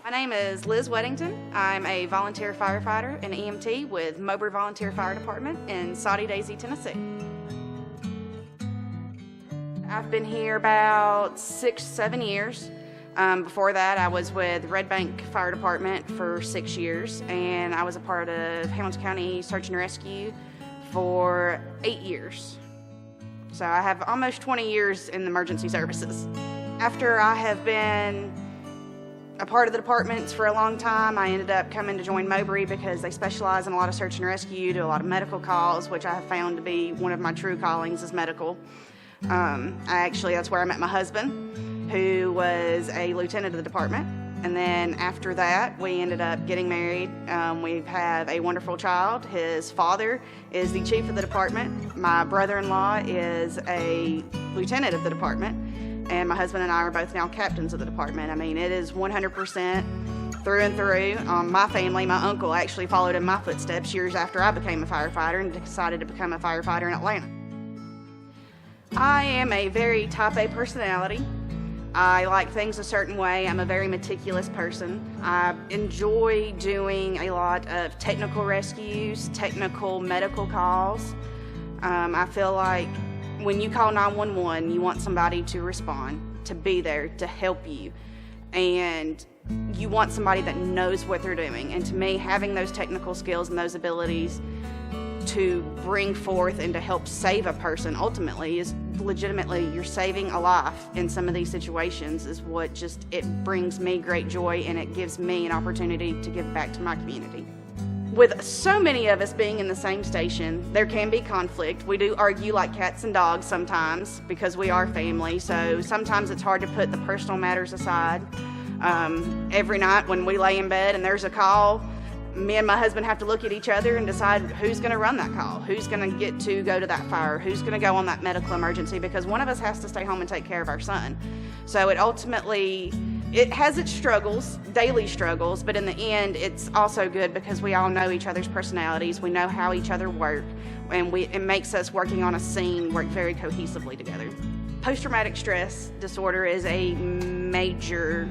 My name is Liz Weddington. I'm a volunteer firefighter and EMT with Mowbray Volunteer Fire Department in Soddy Daisy, Tennessee. I've been here about 6-7 years. Before that, I was with Red Bank Fire Department for 6 years, and I was a part of Hamilton County Search and Rescue for 8 years. So I have almost 20 years in emergency services. After I have been a part of the departments for a long time, I ended up coming to join Mowbray because they specialize in a lot of search and rescue, do a lot of medical calls, which I have found to be one of my true callings is medical. That's where I met my husband, who was a lieutenant of the department. And then after that, we ended up getting married. We have a wonderful child. His father is the chief of the department. My brother-in-law is a lieutenant of the department. And my husband and I are both now captains of the department. I mean, it is 100% through and through. My family, my uncle actually followed in my footsteps years after I became a firefighter and decided to become a firefighter in Atlanta. I am a very type A personality. I like things a certain way. I'm a very meticulous person. I enjoy doing a lot of technical rescues, technical medical calls. I feel like when you call 911, you want somebody to respond, to be there, to help you. And you want somebody that knows what they're doing. And to me, having those technical skills and those abilities to bring forth and to help save a person ultimately is legitimately, you're saving a life in some of these situations is what it brings me great joy, and it gives me an opportunity to give back to my community. With so many of us being in the same station, there can be conflict. We do argue like cats and dogs sometimes because we are family, so sometimes it's hard to put the personal matters aside. Every night when we lay in bed and there's a call, me and my husband have to look at each other and decide who's going to run that call, who's going to get to go to that fire, who's going to go on that medical emergency, because one of us has to stay home and take care of our son. So it has its struggles, daily struggles, but in the end, it's also good because we all know each other's personalities, we know how each other work, and it makes us working on a scene work very cohesively together. Post-traumatic stress disorder is a major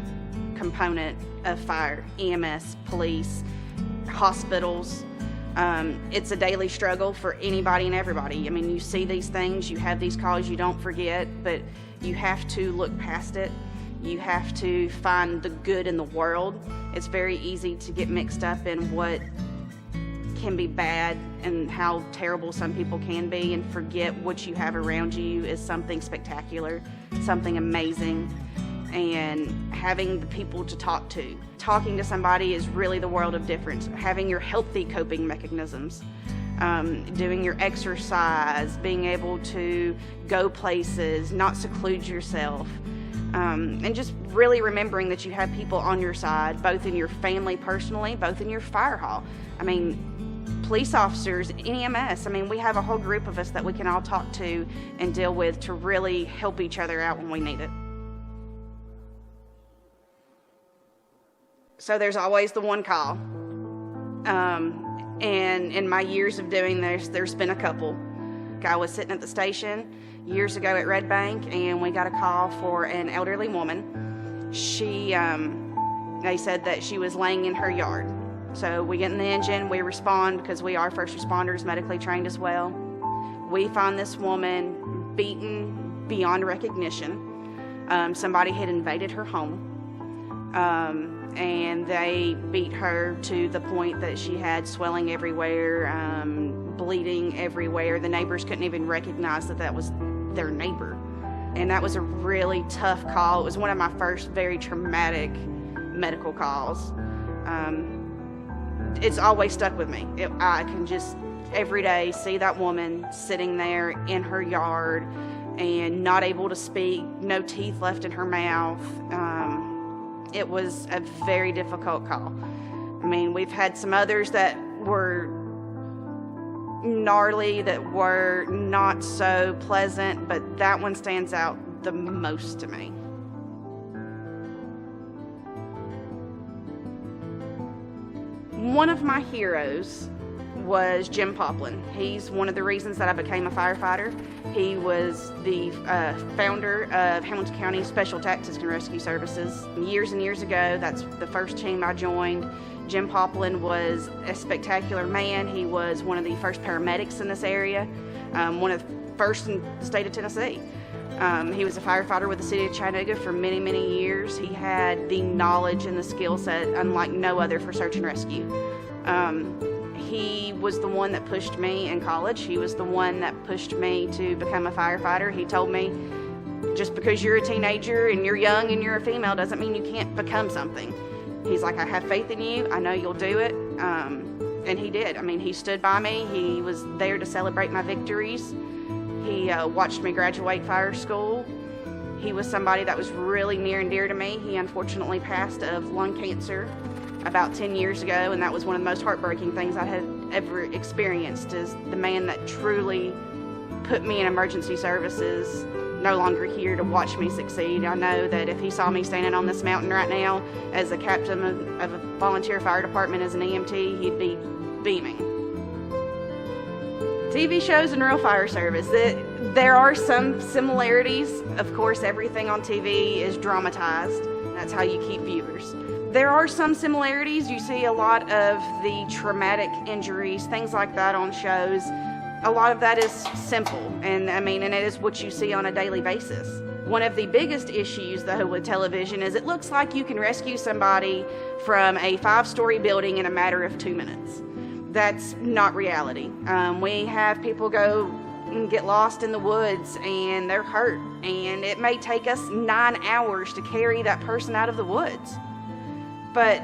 component of fire, EMS, police, hospitals. It's a daily struggle for anybody and everybody. I mean, you see these things, you have these calls, you don't forget, but you have to look past it. You have to find the good in the world. It's very easy to get mixed up in what can be bad and how terrible some people can be and forget what you have around you is something spectacular, something amazing, and having the people to talk to. Talking to somebody is really the world of difference. Having your healthy coping mechanisms, doing your exercise, being able to go places, not seclude yourself, and just really remembering that you have people on your side, both in your family personally, both in your fire hall. I mean, police officers, EMS, I mean, we have a whole group of us that we can all talk to and deal with to really help each other out when we need it. So there's always the one call. And in my years of doing this, there's been a couple. I was sitting at the station years ago at Red Bank, and we got a call for an elderly woman. They said that she was laying in her yard. So we get in the engine, we respond because we are first responders, medically trained as well. We find this woman beaten beyond recognition. Somebody had invaded her home. And they beat her to the point that she had swelling everywhere, bleeding everywhere. The neighbors couldn't even recognize that was their neighbor. And that was a really tough call. It was one of my first very traumatic medical calls. It's always stuck with me. I can just every day see that woman sitting there in her yard and not able to speak, no teeth left in her mouth. It was a very difficult call. I mean, we've had some others that were gnarly, that were not so pleasant, but that one stands out the most to me. One of my heroes was Jim Poplin. He's one of the reasons that I became a firefighter. He was the founder of Hamilton County Special Tactics and Rescue Services. Years and years ago, that's the first team I joined. Jim Poplin was a spectacular man. He was one of the first paramedics in this area, one of the first in the state of Tennessee. He was a firefighter with the city of Chattanooga for many, many years. He had the knowledge and the skill set unlike no other for search and rescue. He was the one that pushed me in college. He was the one that pushed me to become a firefighter. He told me, just because you're a teenager and you're young and you're a female doesn't mean you can't become something. He's like, I have faith in you. I know you'll do it. And he did. I mean, he stood by me. He was there to celebrate my victories. He watched me graduate fire school. He was somebody that was really near and dear to me. He unfortunately passed of lung cancer about 10 years ago, and that was one of the most heartbreaking things I had ever experienced, is the man that truly put me in emergency services, no longer here to watch me succeed. I know that if he saw me standing on this mountain right now as a captain of a volunteer fire department as an EMT, he'd be beaming. TV shows and real fire service. There are some similarities. Of course, everything on TV is dramatized. That's how you keep viewers. There are some similarities. You see a lot of the traumatic injuries, things like that on shows. A lot of that is simple, and it is what you see on a daily basis. One of the biggest issues, though, with television is it looks like you can rescue somebody from a 5-story building in a matter of 2 minutes. That's not reality. We have people go and get lost in the woods and they're hurt, and it may take us 9 hours to carry that person out of the woods. But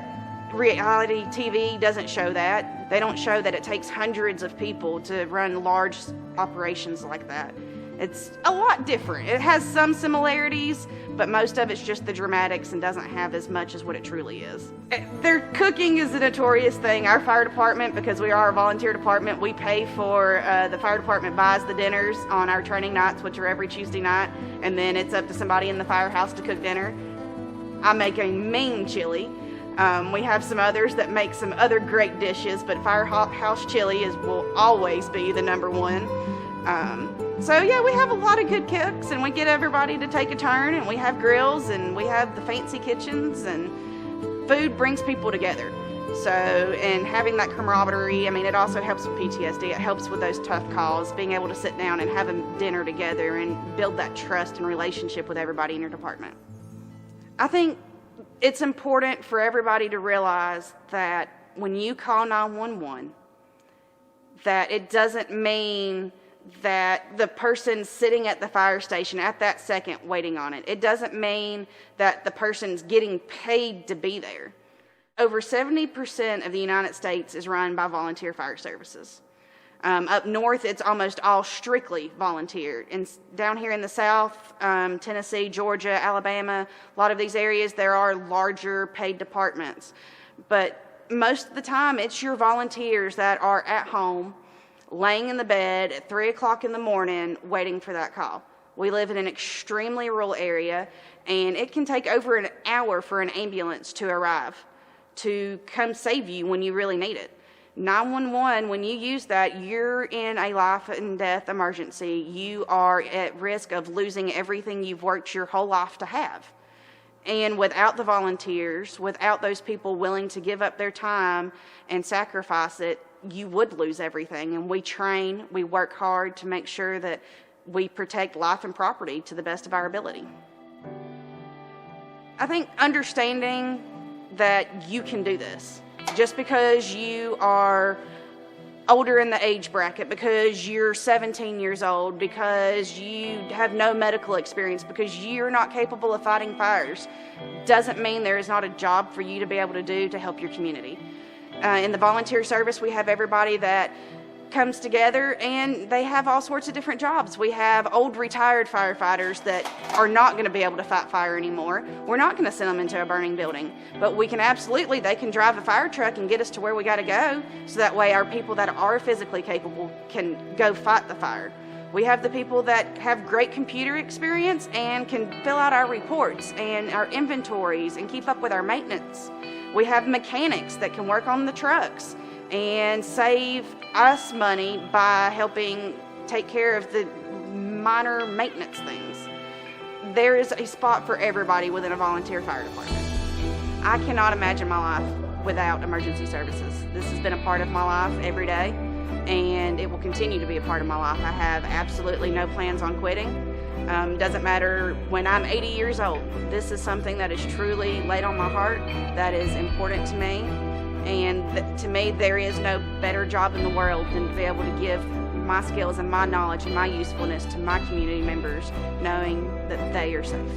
reality TV doesn't show that. They don't show that it takes hundreds of people to run large operations like that. It's a lot different. It has some similarities, but most of it's just the dramatics and doesn't have as much as what it truly is. Their cooking is a notorious thing. Our fire department, because we are a volunteer department, we pay for, the fire department buys the dinners on our training nights, which are every Tuesday night, and then it's up to somebody in the firehouse to cook dinner. I make a mean chili. We have some others that make some other great dishes, but firehouse chili will always be the number one. So yeah, we have a lot of good cooks, and we get everybody to take a turn, and we have grills, and we have the fancy kitchens, and food brings people together. So, and having that camaraderie, it also helps with PTSD. It helps with those tough calls, being able to sit down and have a dinner together and build that trust and relationship with everybody in your department. I think it's important for everybody to realize that when you call 911, that it doesn't mean that the person sitting at the fire station at that second waiting on it. It doesn't mean that the person's getting paid to be there. Over 70% of the United States is run by volunteer fire services. Up north, it's almost all strictly volunteer. And down here in the South, Tennessee, Georgia, Alabama, a lot of these areas, there are larger paid departments. But most of the time, it's your volunteers that are at home, laying in the bed at 3 o'clock in the morning, waiting for that call. We live in an extremely rural area, and it can take over an hour for an ambulance to arrive to come save you when you really need it. 911, when you use that, you're in a life and death emergency. You are at risk of losing everything you've worked your whole life to have. And without the volunteers, without those people willing to give up their time and sacrifice it, you would lose everything. And we train, we work hard to make sure that we protect life and property to the best of our ability. I think understanding that you can do this. Just because you are older in the age bracket, because you're 17 years old, because you have no medical experience, because you're not capable of fighting fires, doesn't mean there is not a job for you to be able to do to help your community. In the volunteer service, we have everybody that comes together, and they have all sorts of different jobs. We have old retired firefighters that are not going to be able to fight fire anymore. We're not going to send them into a burning building, but we can absolutely, they can drive a fire truck and get us to where we got to go, so that way our people that are physically capable can go fight the fire. We have the people that have great computer experience and can fill out our reports and our inventories and keep up with our maintenance. We have mechanics that can work on the trucks and save us money by helping take care of the minor maintenance things. There is a spot for everybody within a volunteer fire department. I cannot imagine my life without emergency services. This has been a part of my life every day, and it will continue to be a part of my life. I have absolutely no plans on quitting. Doesn't matter when I'm 80 years old. This is something that is truly laid on my heart, that is important to me, and to me there is no better job in the world than to be able to give my skills and my knowledge and my usefulness to my community members, knowing that they are safe.